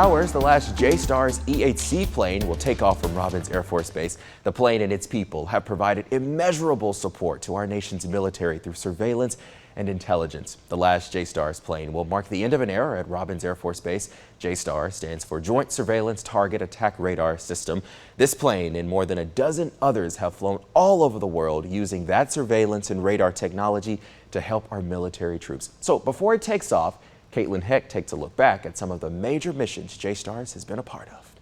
Hours, the last JSTARS E-8C plane will take off from Robins Air Force Base. The plane and its people have provided immeasurable support to our nation's military through surveillance and intelligence. The last JSTARS plane will mark the end of an era at Robins Air Force Base. JSTARS stands for Joint Surveillance Target Attack Radar System. This plane and more than a dozen others have flown all over the world using that surveillance and radar technology to help our military troops. So before it takes off, Caitlin Heck takes a look back at some of the major missions JSTARS has been a part of.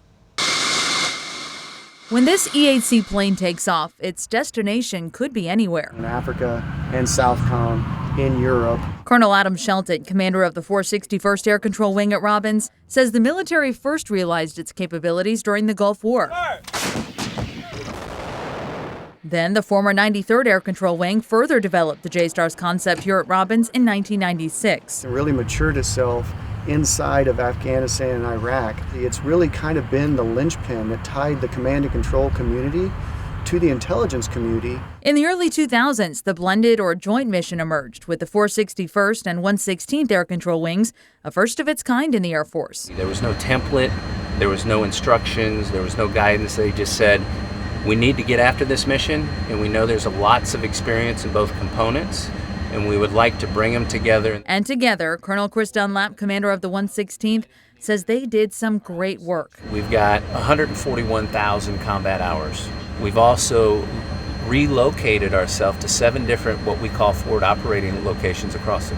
When this E-8C plane takes off, its destination could be anywhere. In Africa and SOUTHCOM, in Europe. Colonel Adam Shelton, commander of the 461st Air Control Wing at Robins, says the military first realized its capabilities during the Gulf War. Then the former 93rd Air Control Wing further developed the JSTARS concept here at Robins in 1996. It really matured itself inside of Afghanistan and Iraq. It's really kind of been the linchpin that tied the command and control community to the intelligence community. In the early 2000s, the blended or joint mission emerged with the 461st and 116th Air Control Wings, a first of its kind in the Air Force. There was no template, there was no instructions, there was no guidance. They just said, we need to get after this mission, and we know there's lots of experience in both components, and we would like to bring them together. And together, Colonel Chris Dunlap, commander of the 116th, says they did some great work. We've got 141,000 combat hours. We've also relocated ourselves to 7 different what we call forward operating locations across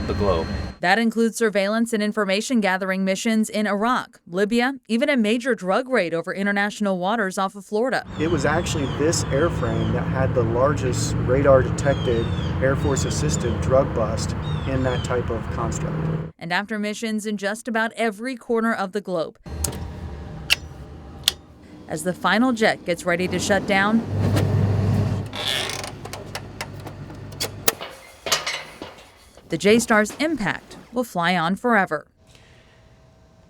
the globe. That includes surveillance and information gathering missions in Iraq, Libya, even a major drug raid over international waters off of Florida. It was actually this airframe that had the largest radar-detected, Air Force-assisted drug bust in that type of construct. And after missions in just about every corner of the globe, as the final jet gets ready to shut down, the JSTARS impact will fly on forever.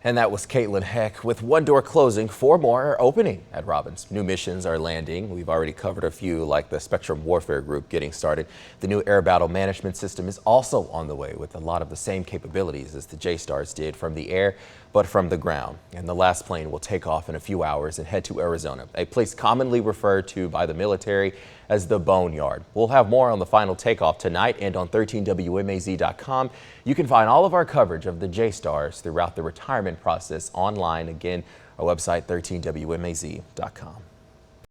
And that was Caitlin Heck. With one door closing, 4 more are opening at Robins. New missions are landing. We've already covered a few, like the Spectrum Warfare Group getting started. The new Air Battle Management System is also on the way with a lot of the same capabilities as the JSTARS did from the air, but from the ground. And the last plane will take off in a few hours and head to Arizona, a place commonly referred to by the military as the Boneyard. We'll have more on the final takeoff tonight and on 13WMAZ.com. You can find all of our coverage of the JSTARS throughout the retirement process online. Again, our website, 13WMAZ.com.